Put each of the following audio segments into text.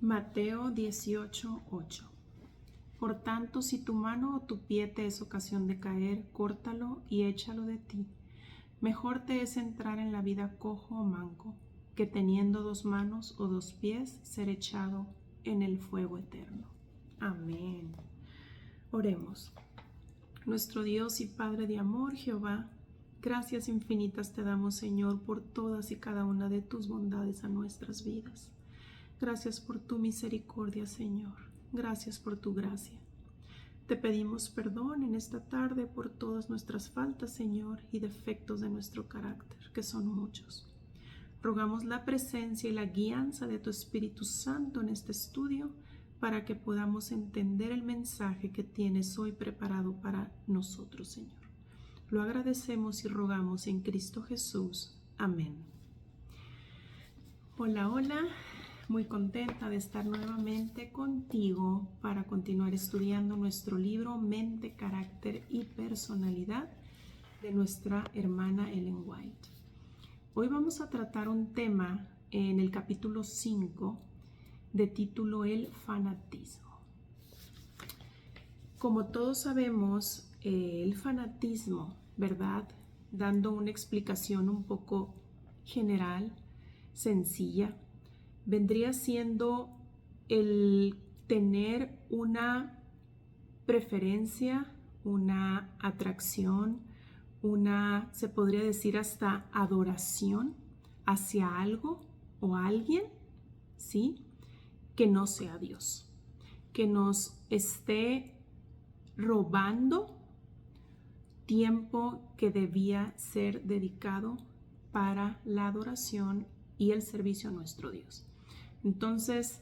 Mateo 18:8. Por tanto, si tu mano o tu pie te es ocasión de caer, córtalo y échalo de ti. Mejor te es entrar en la vida cojo o manco, que teniendo 2 manos o 2 pies, ser echado en el fuego eterno. Amén. Oremos. Nuestro Dios y Padre de amor, Jehová, gracias infinitas te damos, Señor, por todas y cada una de tus bondades a nuestras vidas. Gracias por tu misericordia, Señor. Gracias por tu gracia. Te pedimos perdón en esta tarde por todas nuestras faltas, Señor, y defectos de nuestro carácter, que son muchos. Rogamos la presencia y la guianza de tu Espíritu Santo en este estudio para que podamos entender el mensaje que tienes hoy preparado para nosotros, Señor. Lo agradecemos y rogamos en Cristo Jesús. Amén. Hola, hola. Muy contenta de estar nuevamente contigo para continuar estudiando nuestro libro Mente, Carácter y Personalidad de nuestra hermana Ellen White. Hoy vamos a tratar un tema en el capítulo 5 de título El fanatismo. Como todos sabemos, el fanatismo, ¿verdad? Dando una explicación un poco general, sencilla, vendría siendo el tener una preferencia, una atracción, se podría decir hasta adoración hacia algo o alguien, ¿sí? Que no sea Dios, que nos esté robando tiempo que debía ser dedicado para la adoración y el servicio a nuestro Dios. Entonces,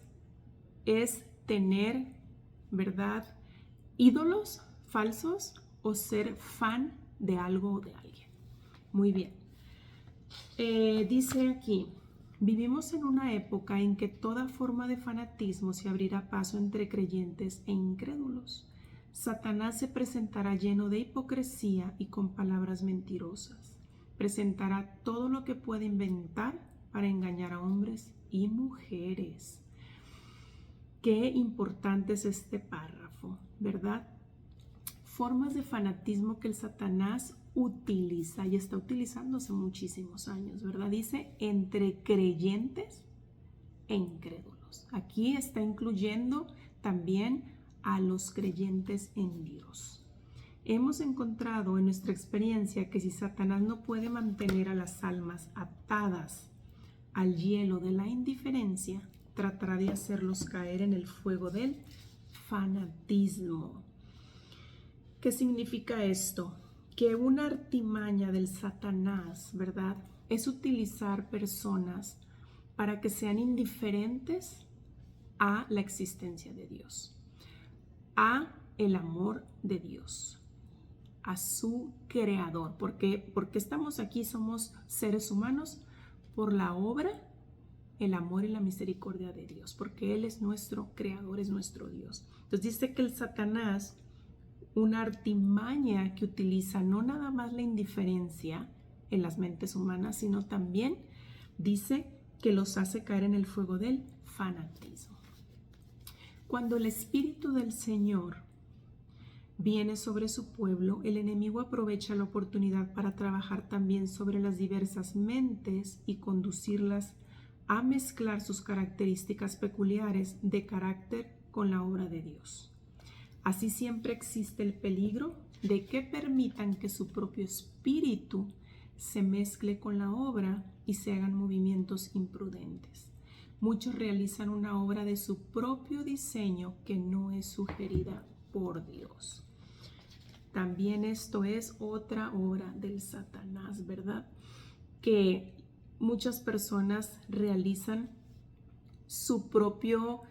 es tener, ¿verdad?, ídolos falsos o ser fan de algo o de alguien. Muy bien. Dice aquí, vivimos en una época en que toda forma de fanatismo se abrirá paso entre creyentes e incrédulos. Satanás se presentará lleno de hipocresía y con palabras mentirosas. Presentará todo lo que puede inventar para engañar a hombres y mujeres. Qué importante es este párrafo, ¿verdad? Formas de fanatismo que el Satanás utiliza y está utilizando hace muchísimos años, ¿verdad? Dice entre creyentes e incrédulos. Aquí está incluyendo también a los creyentes en Dios. Hemos encontrado en nuestra experiencia que si Satanás no puede mantener a las almas atadas al hielo de la indiferencia, tratará de hacerlos caer en el fuego del fanatismo. ¿Qué significa esto? Que una artimaña del Satanás, ¿verdad?, es utilizar personas para que sean indiferentes a la existencia de Dios, a el amor de Dios, a su creador. Porque estamos aquí, somos seres humanos por la obra, el amor y la misericordia de Dios, porque Él es nuestro creador, es nuestro Dios. Entonces dice que el Satanás, una artimaña que utiliza no nada más la indiferencia en las mentes humanas, sino también dice que los hace caer en el fuego del fanatismo. Cuando el Espíritu del Señor viene sobre su pueblo, el enemigo aprovecha la oportunidad para trabajar también sobre las diversas mentes y conducirlas a mezclar sus características peculiares de carácter con la obra de Dios. Así siempre existe el peligro de que permitan que su propio espíritu se mezcle con la obra y se hagan movimientos imprudentes. Muchos realizan una obra de su propio diseño que no es sugerida por Dios. También esto es otra obra del Satanás, ¿verdad? Que muchas personas realizan su propio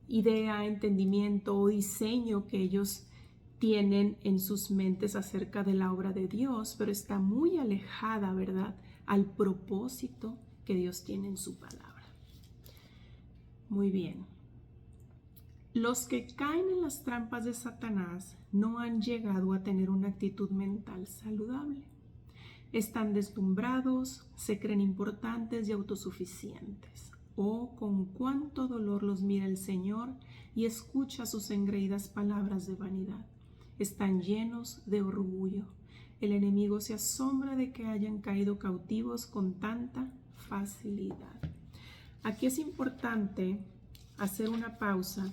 idea, entendimiento o diseño que ellos tienen en sus mentes acerca de la obra de Dios, pero está muy alejada, ¿verdad?, al propósito que Dios tiene en su palabra. Muy bien. Los que caen en las trampas de Satanás no han llegado a tener una actitud mental saludable. Están deslumbrados, se creen importantes y autosuficientes. Oh, con cuánto dolor los mira el Señor y escucha sus engreídas palabras de vanidad. Están llenos de orgullo. El enemigo se asombra de que hayan caído cautivos con tanta facilidad. Aquí es importante hacer una pausa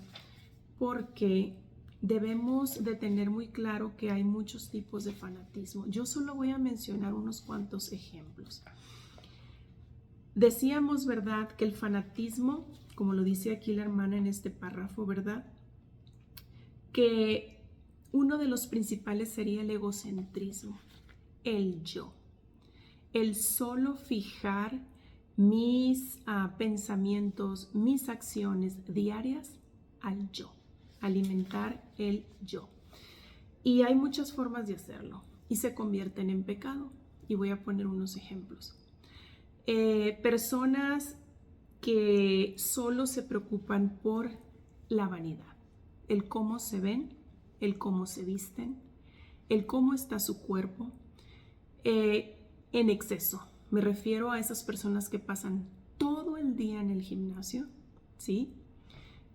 porque debemos de tener muy claro que hay muchos tipos de fanatismo. Yo solo voy a mencionar unos cuantos ejemplos. Decíamos, ¿verdad?, que el fanatismo, como lo dice aquí la hermana en este párrafo, ¿verdad?, que uno de los principales sería el egocentrismo, el yo, el solo fijar mis pensamientos, mis acciones diarias al yo, alimentar el yo. Y hay muchas formas de hacerlo y se convierten en pecado. Y voy a poner unos ejemplos. Personas que solo se preocupan por la vanidad, el cómo se ven, el cómo se visten, el cómo está su cuerpo, en exceso. Me refiero a esas personas que pasan todo el día en el gimnasio, ¿sí?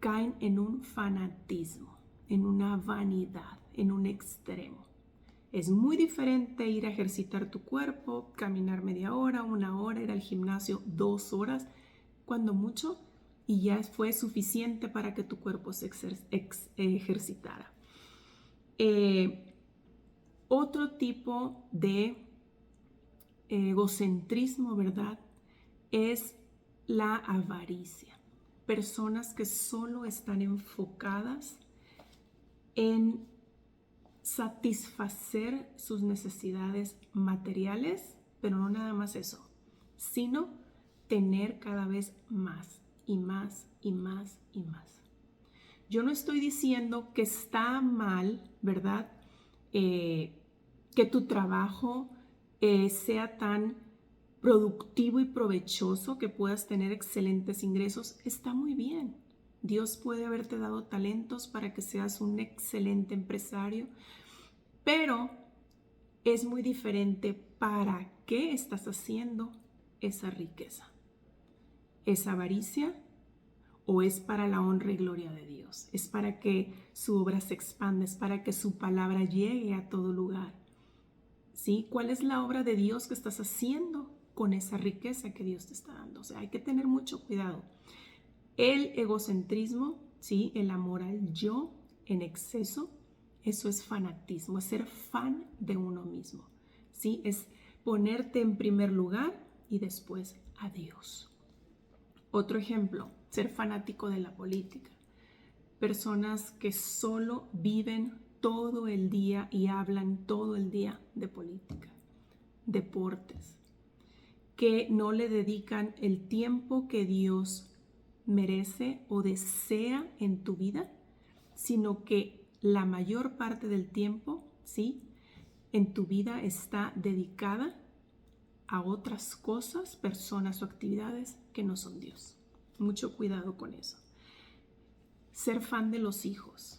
Caen en un fanatismo, en una vanidad, en un extremo. Es muy diferente ir a ejercitar tu cuerpo, caminar media hora, 1 hora, ir al gimnasio 2 horas, cuando mucho, y ya fue suficiente para que tu cuerpo se ejercitara. Otro tipo de egocentrismo, ¿verdad?, es la avaricia. Personas que solo están enfocadas en satisfacer sus necesidades materiales, pero no nada más eso, sino tener cada vez más y más y más y más. Yo no estoy diciendo que está mal, ¿verdad?, que tu trabajo sea tan productivo y provechoso que puedas tener excelentes ingresos. Está muy bien. Dios puede haberte dado talentos para que seas un excelente empresario, pero es muy diferente para qué estás haciendo esa riqueza. ¿Es avaricia o es para la honra y gloria de Dios? Es para que su obra se expanda, es para que su palabra llegue a todo lugar. ¿Sí? ¿Cuál es la obra de Dios que estás haciendo con esa riqueza que Dios te está dando? O sea, hay que tener mucho cuidado. El egocentrismo, ¿sí?, el amor al yo en exceso, eso es fanatismo, es ser fan de uno mismo, ¿sí? Es ponerte en primer lugar y después a Dios. Otro ejemplo, ser fanático de la política. Personas que solo viven todo el día y hablan todo el día de política, deportes, que no le dedican el tiempo que Dios merece o desea en tu vida, sino que la mayor parte del tiempo, ¿sí?, en tu vida está dedicada a otras cosas, personas o actividades que no son Dios. Mucho cuidado con eso. Ser fan de los hijos.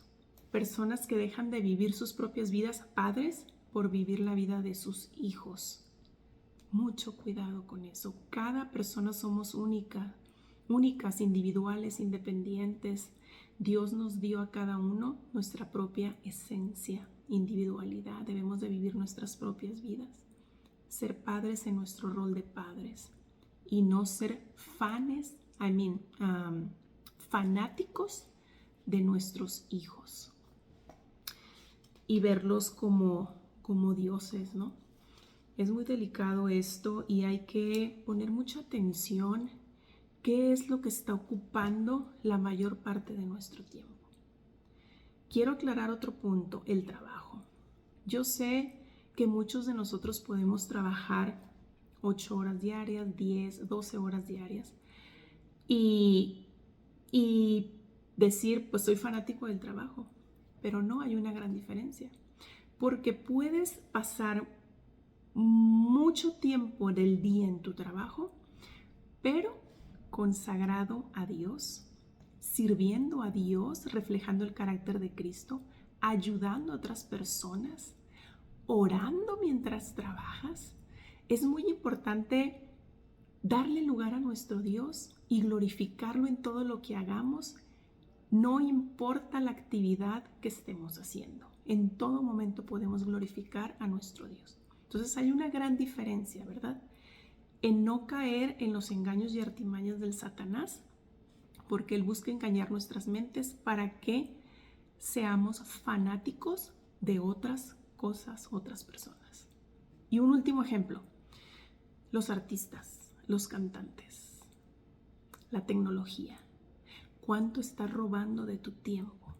Personas que dejan de vivir sus propias vidas, padres, por vivir la vida de sus hijos. Mucho cuidado con eso. Cada persona somos únicas, individuales, independientes. Dios nos dio a cada uno nuestra propia esencia, individualidad. Debemos de vivir nuestras propias vidas. Ser padres en nuestro rol de padres y no ser fanáticos de nuestros hijos y verlos como dioses, ¿no? Es muy delicado esto y hay que poner mucha atención. ¿Qué es lo que está ocupando la mayor parte de nuestro tiempo? Quiero aclarar otro punto, el trabajo. Yo sé que muchos de nosotros podemos trabajar 8 horas diarias, 10, 12 horas diarias y decir, pues soy fanático del trabajo, pero no, hay una gran diferencia, porque puedes pasar mucho tiempo del día en tu trabajo, pero consagrado a Dios, sirviendo a Dios, reflejando el carácter de Cristo, ayudando a otras personas, orando mientras trabajas. Es muy importante darle lugar a nuestro Dios y glorificarlo en todo lo que hagamos, no importa la actividad que estemos haciendo. En todo momento podemos glorificar a nuestro Dios. Entonces hay una gran diferencia, ¿verdad? En no caer en los engaños y artimañas del Satanás, porque él busca engañar nuestras mentes para que seamos fanáticos de otras cosas, otras personas. Y un último ejemplo, los artistas, los cantantes, la tecnología. ¿Cuánto está robando de tu tiempo?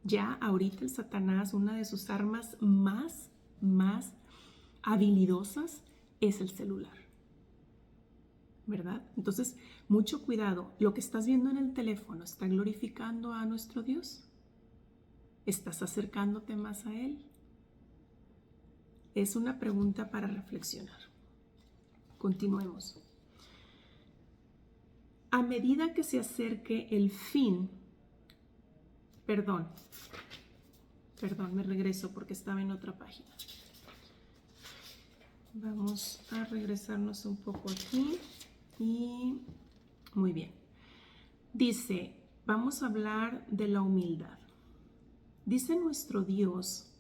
Ya ahorita el Satanás, una de sus armas más habilidosas es el celular, ¿verdad? Entonces, mucho cuidado. ¿Lo que estás viendo en el teléfono está glorificando a nuestro Dios? ¿Estás acercándote más a Él? Es una pregunta para reflexionar. Continuemos. A medida que se acerque el fin, perdón, me regreso porque estaba en otra página. Vamos a regresarnos un poco aquí y muy bien. Dice, vamos a hablar de la humildad. Dice nuestro Dios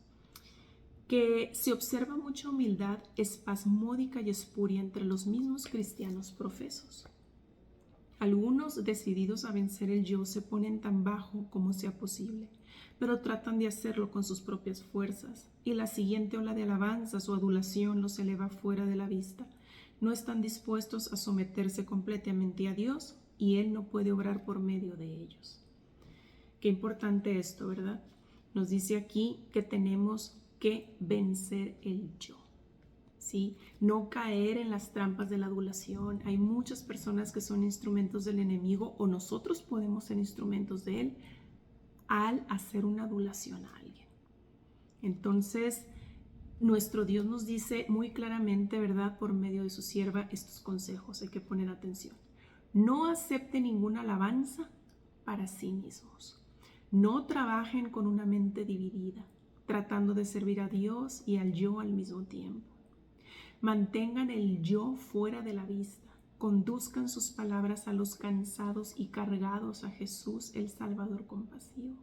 que se observa mucha humildad espasmódica y espuria entre los mismos cristianos profesos. Algunos, decididos a vencer el yo, se ponen tan bajo como sea posible, pero tratan de hacerlo con sus propias fuerzas, y la siguiente ola de alabanzas o adulación los eleva fuera de la vista. No están dispuestos a someterse completamente a Dios, y Él no puede obrar por medio de ellos. Qué importante esto, ¿verdad? Nos dice aquí que tenemos que vencer el yo. ¿Sí? No caer en las trampas de la adulación. Hay muchas personas que son instrumentos del enemigo, o nosotros podemos ser instrumentos de él al hacer una adulación a alguien. Entonces, nuestro Dios nos dice muy claramente, ¿verdad?, por medio de su sierva, estos consejos. Hay que poner atención. No acepten ninguna alabanza para sí mismos. No trabajen con una mente dividida, tratando de servir a Dios y al yo al mismo tiempo. Mantengan el yo fuera de la vista. Conduzcan sus palabras a los cansados y cargados a Jesús, el Salvador compasivo.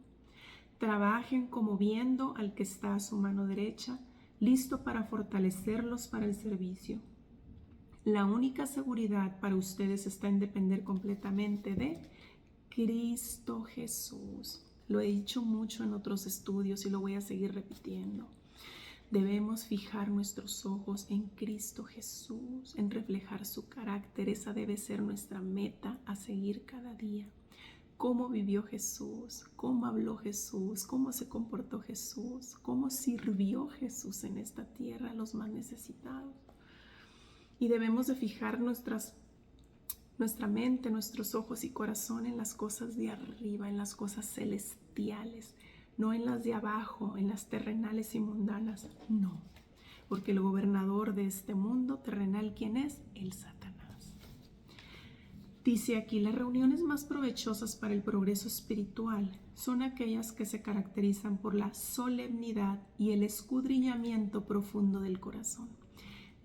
Trabajen como viendo al que está a su mano derecha, listo para fortalecerlos para el servicio. La única seguridad para ustedes está en depender completamente de Cristo Jesús. Lo he dicho mucho en otros estudios y lo voy a seguir repitiendo. Debemos fijar nuestros ojos en Cristo Jesús, en reflejar su carácter. Esa debe ser nuestra meta a seguir cada día. Cómo vivió Jesús, cómo habló Jesús, cómo se comportó Jesús, cómo sirvió Jesús en esta tierra a los más necesitados. Y debemos de fijar nuestra mente, nuestros ojos y corazón en las cosas de arriba, en las cosas celestiales, no en las de abajo, en las terrenales y mundanas, no. Porque el gobernador de este mundo terrenal, ¿quién es? El Satanás. Dice aquí, las reuniones más provechosas para el progreso espiritual son aquellas que se caracterizan por la solemnidad y el escudriñamiento profundo del corazón,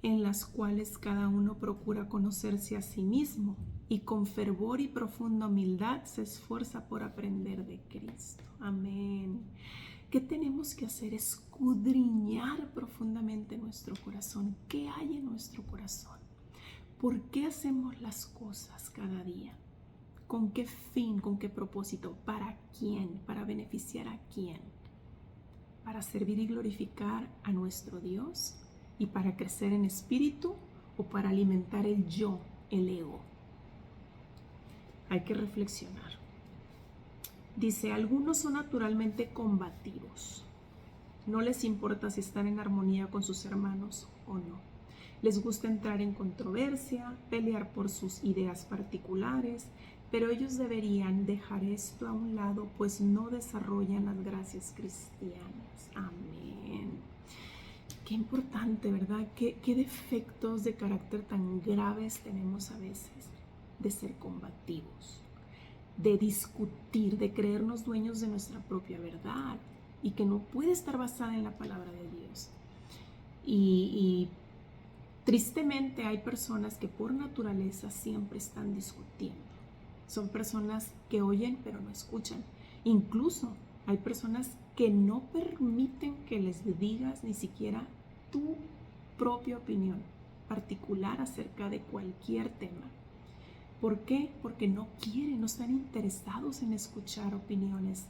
en las cuales cada uno procura conocerse a sí mismo y con fervor y profunda humildad se esfuerza por aprender de Cristo. Amén. ¿Qué tenemos que hacer? Escudriñar profundamente nuestro corazón. ¿Qué hay en nuestro corazón? ¿Por qué hacemos las cosas cada día? ¿Con qué fin? ¿Con qué propósito? ¿Para quién? ¿Para beneficiar a quién? ¿Para servir y glorificar a nuestro Dios? ¿Y para crecer en espíritu? ¿O para alimentar el yo, el ego? Hay que reflexionar. Dice, algunos son naturalmente combativos. No les importa si están en armonía con sus hermanos o no. Les gusta entrar en controversia, pelear por sus ideas particulares, pero ellos deberían dejar esto a un lado, pues no desarrollan las gracias cristianas. Amén. Qué importante, ¿verdad? ¿Qué defectos de carácter tan graves tenemos a veces? De ser combativos, de discutir, de creernos dueños de nuestra propia verdad y que no puede estar basada en la palabra de Dios. Y Tristemente hay personas que por naturaleza siempre están discutiendo. Son personas que oyen pero no escuchan. Incluso hay personas que no permiten que les digas ni siquiera tu propia opinión particular acerca de cualquier tema. ¿Por qué? Porque no quieren, no están interesados en escuchar opiniones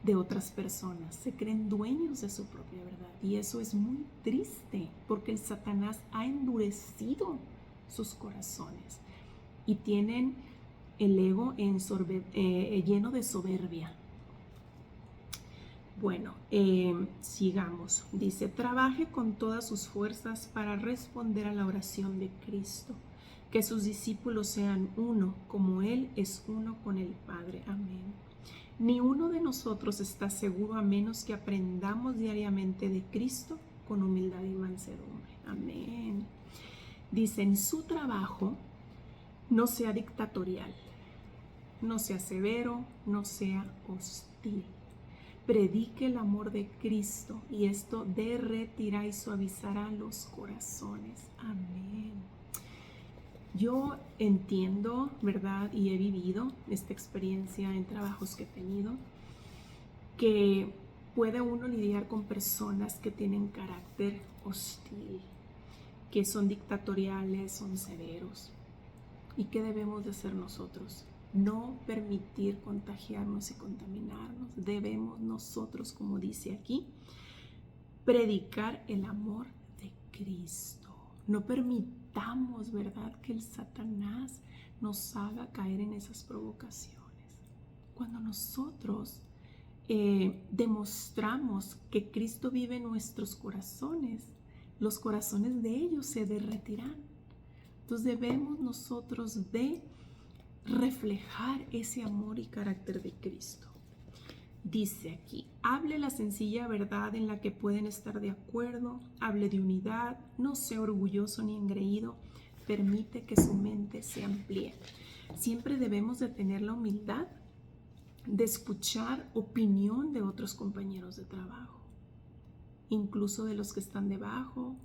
de otras personas. Se creen dueños de su propia verdad. Y eso es muy triste porque el Satanás ha endurecido sus corazones y tienen el ego lleno de soberbia. Bueno, sigamos. Dice, trabaje con todas sus fuerzas para responder a la oración de Cristo. Que sus discípulos sean uno, como Él es uno con el Padre. Amén. Ni uno de nosotros está seguro a menos que aprendamos diariamente de Cristo con humildad y mansedumbre. Amén. Dice, en su trabajo no sea dictatorial, no sea severo, no sea hostil. Predique el amor de Cristo y esto derretirá y suavizará los corazones. Amén. Yo entiendo, ¿verdad? Y he vivido esta experiencia en trabajos que he tenido, que puede uno lidiar con personas que tienen carácter hostil, que son dictatoriales, son severos. ¿Y qué debemos de hacer nosotros? No permitir contagiarnos y contaminarnos. Debemos nosotros, como dice aquí, predicar el amor de Cristo. No permitamos, ¿verdad?, que el Satanás nos haga caer en esas provocaciones. Cuando nosotros demostramos que Cristo vive en nuestros corazones, los corazones de ellos se derretirán. Entonces debemos nosotros de reflejar ese amor y carácter de Cristo. Dice aquí, hable la sencilla verdad en la que pueden estar de acuerdo, hable de unidad, no sea orgulloso ni engreído, permite que su mente se amplíe. Siempre debemos de tener la humildad de escuchar opinión de otros compañeros de trabajo, incluso de los que están debajo,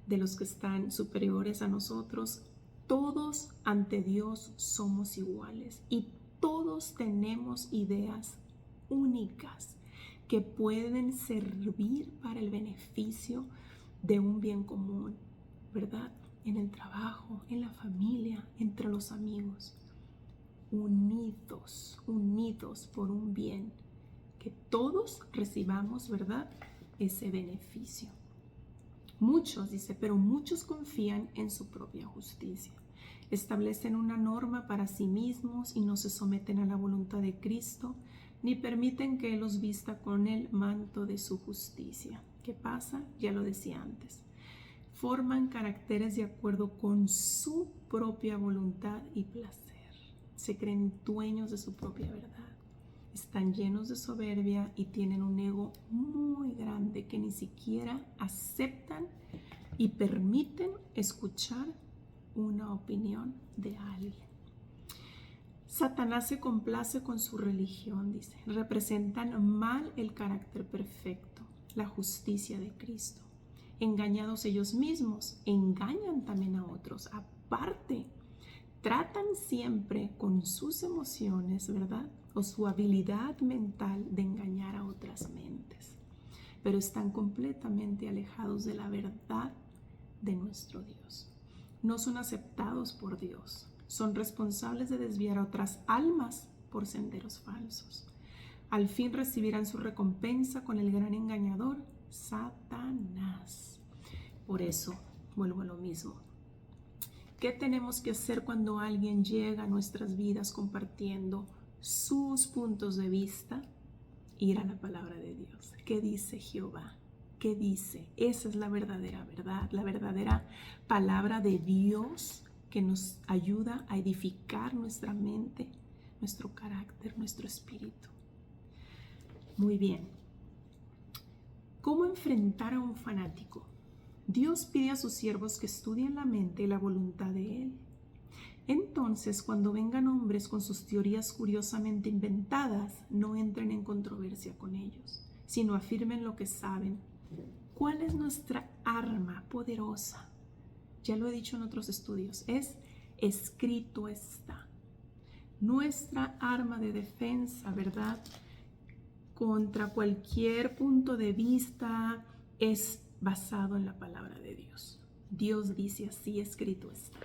de los que están superiores a nosotros. Todos ante Dios somos iguales y todos tenemos ideas únicas que pueden servir para el beneficio de un bien común, ¿verdad? En el trabajo, en la familia, entre los amigos. Unidos por un bien, que todos recibamos, ¿verdad?, ese beneficio. Muchos, dice, pero muchos confían en su propia justicia. Establecen una norma para sí mismos y no se someten a la voluntad de Cristo, ni permiten que Él los vista con el manto de su justicia. ¿Qué pasa? Ya lo decía antes. Forman caracteres de acuerdo con su propia voluntad y placer. Se creen dueños de su propia verdad. Están llenos de soberbia y tienen un ego muy grande que ni siquiera aceptan y permiten escuchar una opinión de alguien. Satanás se complace con su religión, dice. Representan mal el carácter perfecto, la justicia de Cristo. Engañados ellos mismos, engañan también a otros. Aparte, tratan siempre con sus emociones, ¿verdad?, o su habilidad mental de engañar a otras mentes, pero están completamente alejados de la verdad de nuestro Dios. No son aceptados por Dios, son responsables de desviar a otras almas por senderos falsos. Al fin recibirán su recompensa con el gran engañador, Satanás. Por eso, vuelvo a lo mismo. ¿Qué tenemos que hacer cuando alguien llega a nuestras vidas compartiendo sus puntos de vista? Ir a la palabra de Dios. ¿Qué dice Jehová? ¿Qué dice? Esa es la verdadera verdad, la verdadera palabra de Dios que nos ayuda a edificar nuestra mente, nuestro carácter, nuestro espíritu. Muy bien. ¿Cómo enfrentar a un fanático? Dios pide a sus siervos que estudien la mente y la voluntad de Él. Entonces, cuando vengan hombres con sus teorías curiosamente inventadas, no entren en controversia con ellos, sino afirmen lo que saben. ¿Cuál es nuestra arma poderosa? Ya lo he dicho en otros estudios, es escrito está. Nuestra arma de defensa, ¿verdad? Contra cualquier punto de vista es basado en la palabra de Dios. Dios dice así, escrito está.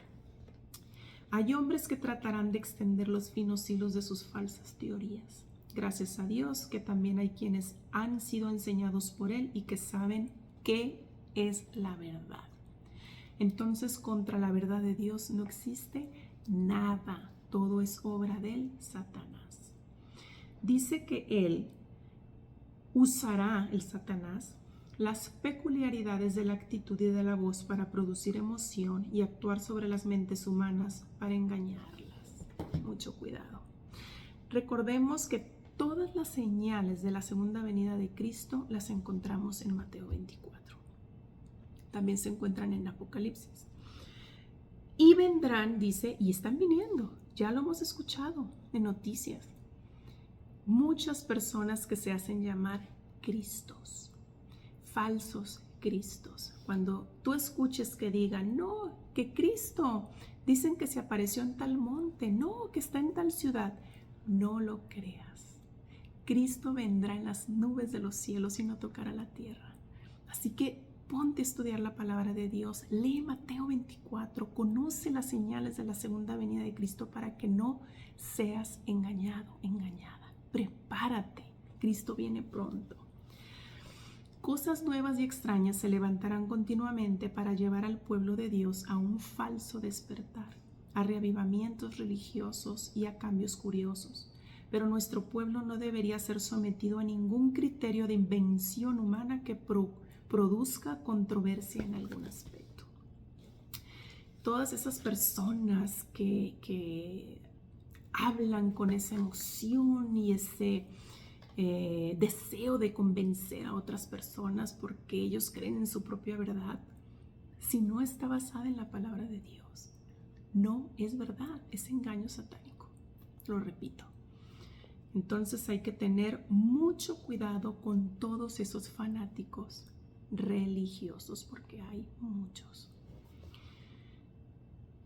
Hay hombres que tratarán de extender los finos hilos de sus falsas teorías. Gracias a Dios que también hay quienes han sido enseñados por Él y que saben qué es la verdad. Entonces, contra la verdad de Dios no existe nada. Todo es obra del Satanás. Dice que Él usará, el Satanás, las peculiaridades de la actitud y de la voz para producir emoción y actuar sobre las mentes humanas para engañarlas. Mucho cuidado. Recordemos que todas las señales de la segunda venida de Cristo las encontramos en Mateo 24. También se encuentran en Apocalipsis. Y vendrán, dice, y están viniendo. Ya lo hemos escuchado en noticias. Muchas personas que se hacen llamar Cristos, falsos Cristos. Cuando tú escuches que digan, no, que Cristo, dicen que se apareció en tal monte, no, que está en tal ciudad, no lo creas. Cristo vendrá en las nubes de los cielos y no tocará la tierra. Así que ponte a estudiar la palabra de Dios, lee Mateo 24, conoce las señales de la segunda venida de Cristo para que no seas engañado, engañada. Prepárate, Cristo viene pronto. Cosas nuevas y extrañas se levantarán continuamente para llevar al pueblo de Dios a un falso despertar, a reavivamientos religiosos y a cambios curiosos. Pero nuestro pueblo no debería ser sometido a ningún criterio de invención humana que produzca controversia en algún aspecto. Todas esas personas que hablan con esa emoción y ese deseo de convencer a otras personas porque ellos creen en su propia verdad, si no está basada en la palabra de Dios, no es verdad, es engaño satánico. Lo repito. Entonces hay que tener mucho cuidado con todos esos fanáticos religiosos, porque hay muchos.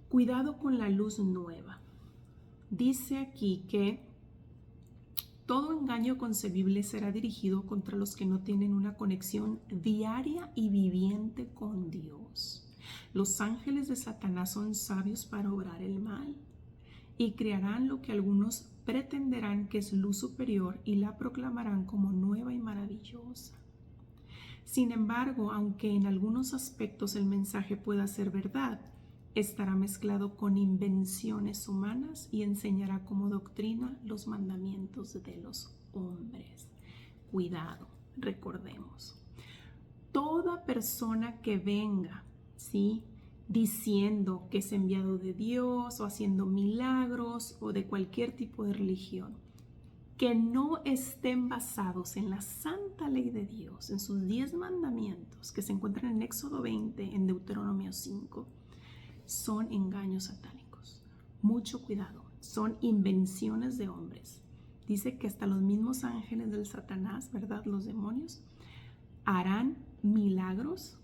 Cuidado con la luz nueva. Dice aquí que todo engaño concebible será dirigido contra los que no tienen una conexión diaria y viviente con Dios. Los ángeles de Satanás son sabios para obrar el mal y crearán lo que algunos pretenderán que es luz superior y la proclamarán como nueva y maravillosa. Sin embargo, aunque en algunos aspectos el mensaje pueda ser verdad, estará mezclado con invenciones humanas y enseñará como doctrina los mandamientos de los hombres. Cuidado, recordemos. Toda persona que venga, ¿sí?, diciendo que es enviado de Dios o haciendo milagros o de cualquier tipo de religión, que no estén basados en la santa ley de Dios, en sus 10 mandamientos que se encuentran en Éxodo 20, en Deuteronomio 5, son engaños satánicos. Mucho cuidado, son invenciones de hombres. Dice que hasta los mismos ángeles del Satanás, ¿verdad?, los demonios, harán milagros,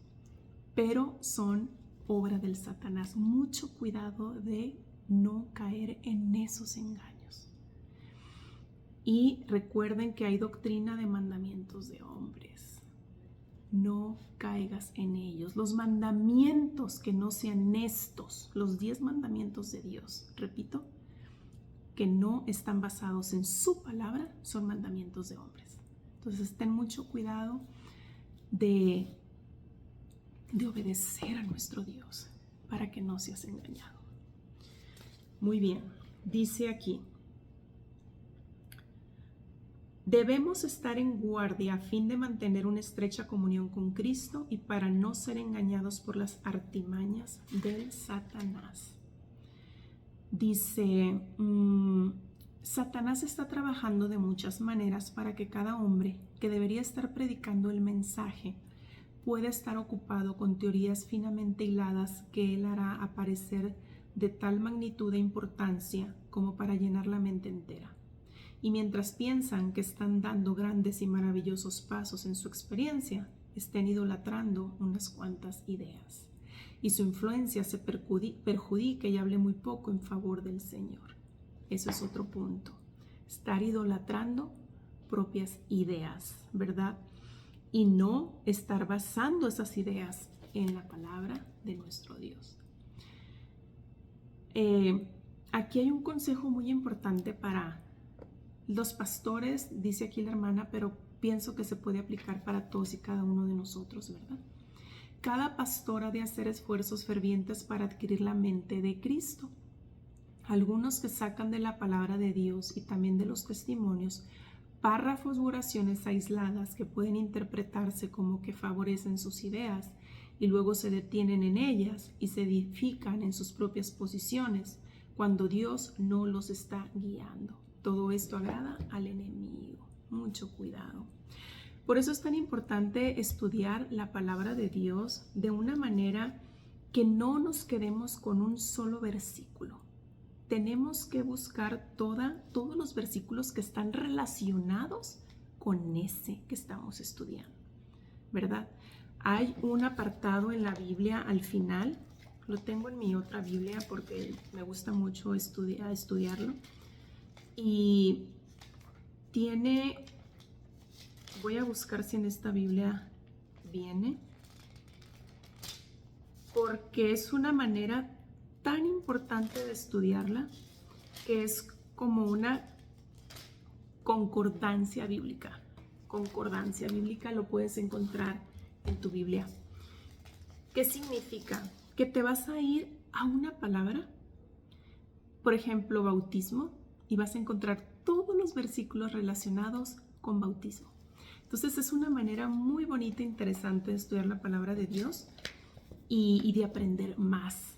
pero son obra del Satanás. Mucho cuidado de no caer en esos engaños. Y recuerden que hay doctrina de mandamientos de hombres. No caigas en ellos. Los mandamientos que no sean estos, los 10 mandamientos de Dios, repito, que no están basados en su palabra, son mandamientos de hombres. Entonces ten mucho cuidado de obedecer a nuestro Dios para que no seas engañado. Muy bien, dice aquí: debemos estar en guardia a fin de mantener una estrecha comunión con Cristo y para no ser engañados por las artimañas del Satanás. Dice, Satanás está trabajando de muchas maneras para que cada hombre que debería estar predicando el mensaje pueda estar ocupado con teorías finamente hiladas que él hará aparecer de tal magnitud e importancia como para llenar la mente entera. Y mientras piensan que están dando grandes y maravillosos pasos en su experiencia, estén idolatrando unas cuantas ideas. y su influencia se perjudique y hable muy poco en favor del Señor. Eso es otro punto. Estar idolatrando propias ideas, ¿verdad? Y no estar basando esas ideas en la palabra de nuestro Dios. Aquí hay un consejo muy importante para los pastores, dice aquí la hermana, pero pienso que se puede aplicar para todos y cada uno de nosotros, ¿verdad? Cada pastor ha de hacer esfuerzos fervientes para adquirir la mente de Cristo. Algunos que sacan de la palabra de Dios y también de los testimonios párrafos u oraciones aisladas que pueden interpretarse como que favorecen sus ideas y luego se detienen en ellas y se edifican en sus propias posiciones cuando Dios no los está guiando. Todo esto agrada al enemigo. Mucho cuidado. Por eso es tan importante estudiar la palabra de Dios de una manera que no nos quedemos con un solo versículo. Tenemos que buscar todos los versículos que están relacionados con ese que estamos estudiando, ¿verdad? Hay un apartado en la Biblia al final, lo tengo en mi otra Biblia porque me gusta mucho estudiarlo, y voy a buscar si en esta Biblia viene, porque es una manera tan importante de estudiarla que es como una concordancia bíblica. Concordancia bíblica lo puedes encontrar en tu Biblia. ¿Qué significa? Que te vas a ir a una palabra, por ejemplo, bautismo, y vas a encontrar todos los versículos relacionados con bautismo. Entonces es una manera muy bonita e interesante de estudiar la palabra de Dios y de aprender más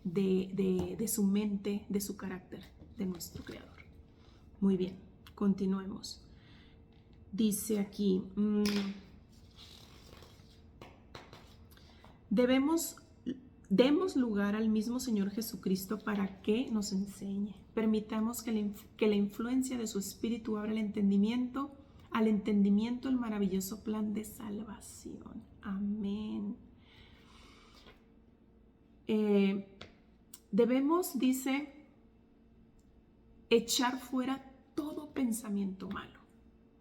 de su mente, de su carácter, de nuestro Creador. Muy bien, continuemos. Dice aquí, demos lugar al mismo Señor Jesucristo para que nos enseñe. Permitamos que la influencia de su Espíritu abra al entendimiento el maravilloso plan de salvación. Amén. Debemos, dice, echar fuera todo pensamiento malo.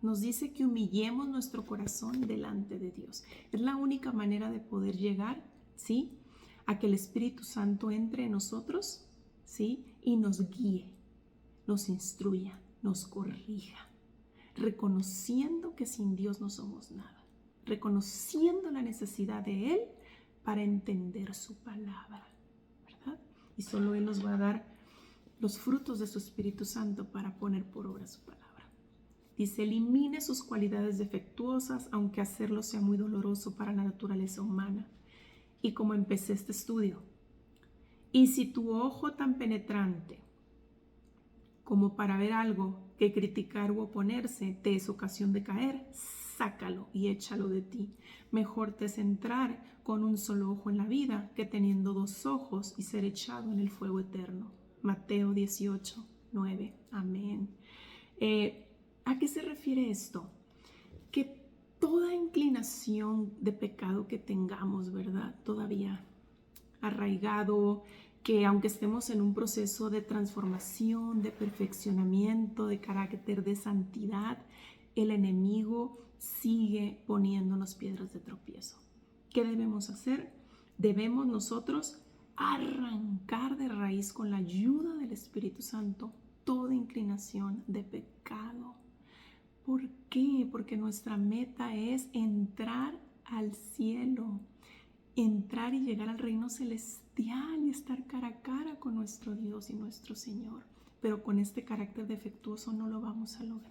Nos dice que humillemos nuestro corazón delante de Dios. Es la única manera de poder llegar, ¿sí?, a que el Espíritu Santo entre en nosotros, ¿sí?, y nos guíe, nos instruya, nos corrija, reconociendo que sin Dios no somos nada, reconociendo la necesidad de Él para entender su palabra, ¿verdad? Y solo Él nos va a dar los frutos de su Espíritu Santo para poner por obra su palabra. Dice, elimine sus cualidades defectuosas, aunque hacerlo sea muy doloroso para la naturaleza humana. Y como empecé este estudio, y si tu ojo tan penetrante como para ver algo que criticar u oponerse te es ocasión de caer, sácalo y échalo de ti. Mejor te es entrar con un solo ojo en la vida que teniendo 2 ojos y ser echado en el fuego eterno. Mateo 18, 9. Amén. ¿A qué se refiere esto? Que toda inclinación de pecado que tengamos, ¿verdad?, todavía arraigado, que aunque estemos en un proceso de transformación, de perfeccionamiento, de carácter, de santidad, el enemigo sigue poniéndonos piedras de tropiezo. ¿Qué debemos hacer? Debemos nosotros arrancar de raíz con la ayuda del Espíritu Santo toda inclinación de pecado. ¿Por qué? Porque nuestra meta es entrar al cielo, entrar y llegar al reino celestial y estar cara a cara con nuestro Dios y nuestro Señor. Pero con este carácter defectuoso no lo vamos a lograr.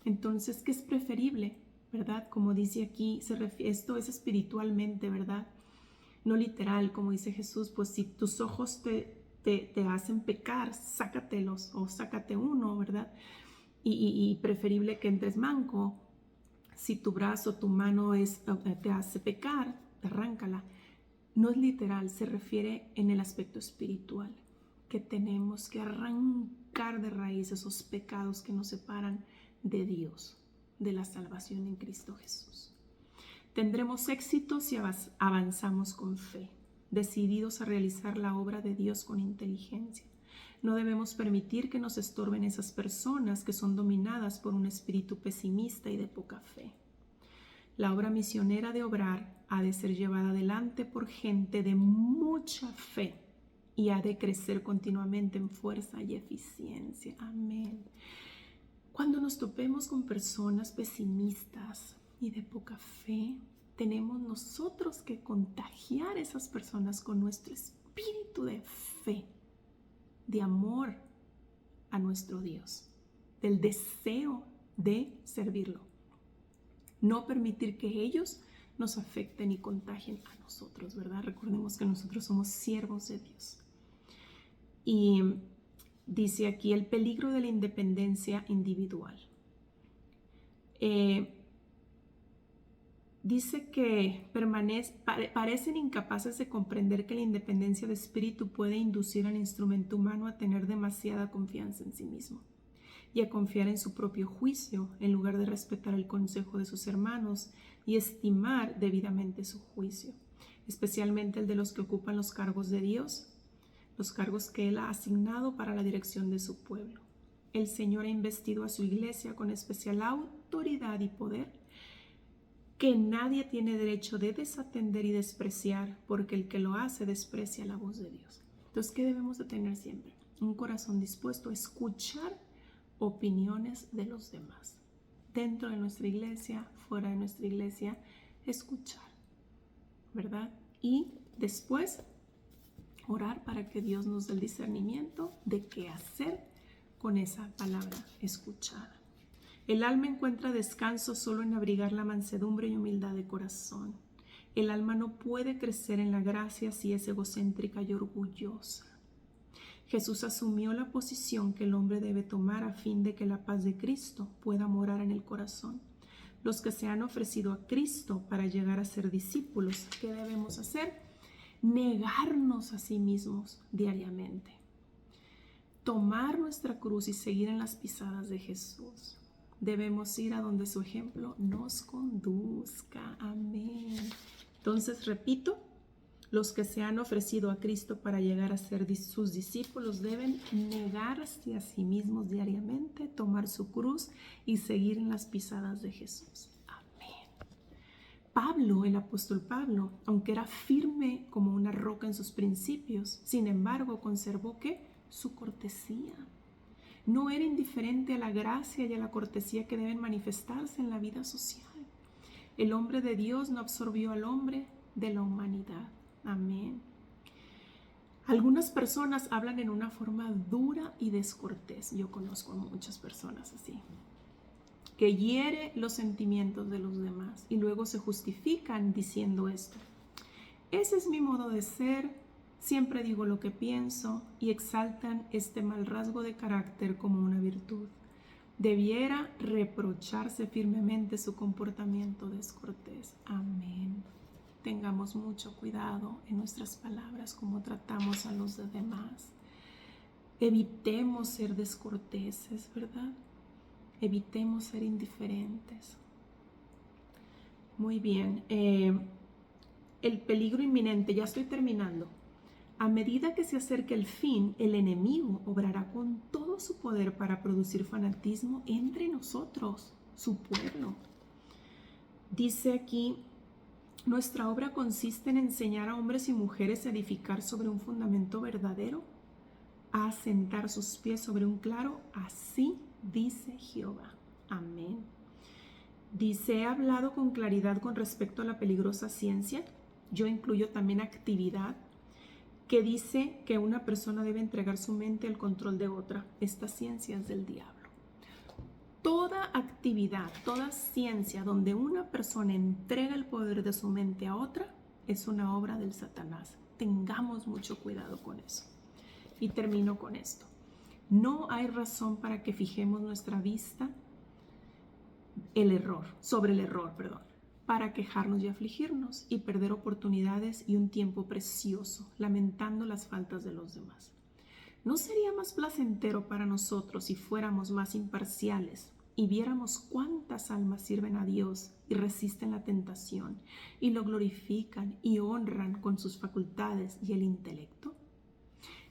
Entonces, ¿qué es preferible? ¿Verdad? Como dice aquí, esto es espiritualmente, ¿verdad? No literal, como dice Jesús, pues si tus ojos te hacen pecar, sácatelos o sácate uno, ¿verdad? Y preferible que entres manco. Si tu brazo, tu mano te hace pecar, arráncala. No es literal, se refiere en el aspecto espiritual, que tenemos que arrancar de raíz esos pecados que nos separan de Dios, de la salvación en Cristo Jesús. Tendremos éxito si avanzamos con fe. decididos a realizar la obra de Dios con inteligencia. No debemos permitir que nos estorben esas personas que son dominadas por un espíritu pesimista y de poca fe. La obra misionera de obrar ha de ser llevada adelante por gente de mucha fe y ha de crecer continuamente en fuerza y eficiencia. Amén. Cuando nos topemos con personas pesimistas y de poca fe, tenemos nosotros que contagiar a esas personas con nuestro espíritu de fe, de amor a nuestro Dios, del deseo de servirlo. No permitir que ellos nos afecten y contagien a nosotros, ¿verdad? Recordemos que nosotros somos siervos de Dios. Y dice aquí el peligro de la independencia individual. Dice que parecen incapaces de comprender que la independencia de espíritu puede inducir al instrumento humano a tener demasiada confianza en sí mismo y a confiar en su propio juicio en lugar de respetar el consejo de sus hermanos y estimar debidamente su juicio, especialmente el de los que ocupan los cargos de Dios, los cargos que Él ha asignado para la dirección de su pueblo. El Señor ha investido a su iglesia con especial autoridad y poder que nadie tiene derecho de desatender y despreciar, porque el que lo hace desprecia la voz de Dios. Entonces, ¿qué debemos de tener siempre? Un corazón dispuesto a escuchar opiniones de los demás. Dentro de nuestra iglesia, fuera de nuestra iglesia, escuchar, ¿verdad? Y después orar para que Dios nos dé el discernimiento de qué hacer con esa palabra escuchada. El alma encuentra descanso solo en abrigar la mansedumbre y humildad de corazón. El alma no puede crecer en la gracia si es egocéntrica y orgullosa. Jesús asumió la posición que el hombre debe tomar a fin de que la paz de Cristo pueda morar en el corazón. Los que se han ofrecido a Cristo para llegar a ser discípulos, ¿qué debemos hacer? Negarnos a sí mismos diariamente. Tomar nuestra cruz y seguir en las pisadas de Jesús. Debemos ir a donde su ejemplo nos conduzca. Amén. Entonces, repito, los que se han ofrecido a Cristo para llegar a ser sus discípulos deben negarse a sí mismos diariamente, tomar su cruz y seguir en las pisadas de Jesús. Amén. Pablo, el apóstol Pablo, aunque era firme como una roca en sus principios, sin embargo, conservó ¿qué? Su cortesía. No era indiferente a la gracia y a la cortesía que deben manifestarse en la vida social. El hombre de Dios no absorbió al hombre de la humanidad. Amén. Algunas personas hablan en una forma dura y descortés. Yo conozco a muchas personas así, que hiere los sentimientos de los demás y luego se justifican diciendo esto: ese es mi modo de ser, siempre digo lo que pienso, y exaltan este mal rasgo de carácter como una virtud. Debiera reprocharse firmemente su comportamiento descortés. Amén. Tengamos mucho cuidado en nuestras palabras, como tratamos a los demás. Evitemos ser descorteses, ¿verdad? Evitemos ser indiferentes. Muy bien. El peligro inminente, ya estoy terminando. A medida que se acerque el fin, el enemigo obrará con todo su poder para producir fanatismo entre nosotros, su pueblo. Dice aquí: nuestra obra consiste en enseñar a hombres y mujeres a edificar sobre un fundamento verdadero, a asentar sus pies sobre un claro, así dice Jehová. Amén. Dice: he hablado con claridad con respecto a la peligrosa ciencia. Yo incluyo también actividad que dice que una persona debe entregar su mente al control de otra. Esta ciencia es del diablo. Toda actividad, toda ciencia donde una persona entrega el poder de su mente a otra es una obra del Satanás. Tengamos mucho cuidado con eso. Y termino con esto. No hay razón para que fijemos nuestra vista sobre el error, para quejarnos y afligirnos y perder oportunidades y un tiempo precioso, lamentando las faltas de los demás. ¿No sería más placentero para nosotros si fuéramos más imparciales y viéramos cuántas almas sirven a Dios y resisten la tentación y lo glorifican y honran con sus facultades y el intelecto,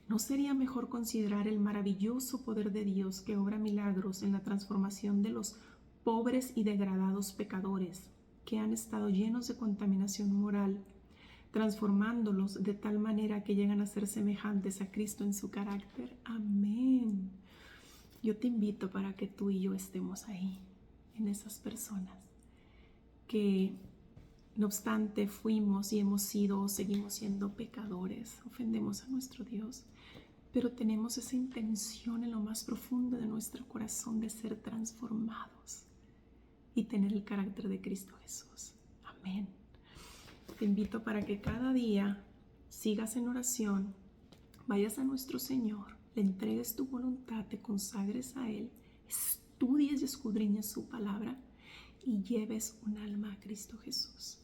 ¿no sería mejor considerar el maravilloso poder de Dios que obra milagros en la transformación de los pobres y degradados pecadores que han estado llenos de contaminación moral, transformándolos de tal manera que llegan a ser semejantes a Cristo en su carácter? Amén. Yo te invito para que tú y yo estemos ahí, en esas personas que, no obstante, fuimos y hemos sido o seguimos siendo pecadores, ofendemos a nuestro Dios, pero tenemos esa intención en lo más profundo de nuestro corazón de ser transformados y tener el carácter de Cristo Jesús. Amén. Te invito para que cada día sigas en oración, vayas a nuestro Señor, le entregues tu voluntad, te consagres a Él, estudies y escudriñes su palabra y lleves un alma a Cristo Jesús.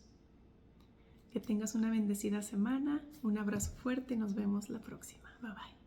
Que tengas una bendecida semana, un abrazo fuerte y nos vemos la próxima. Bye bye.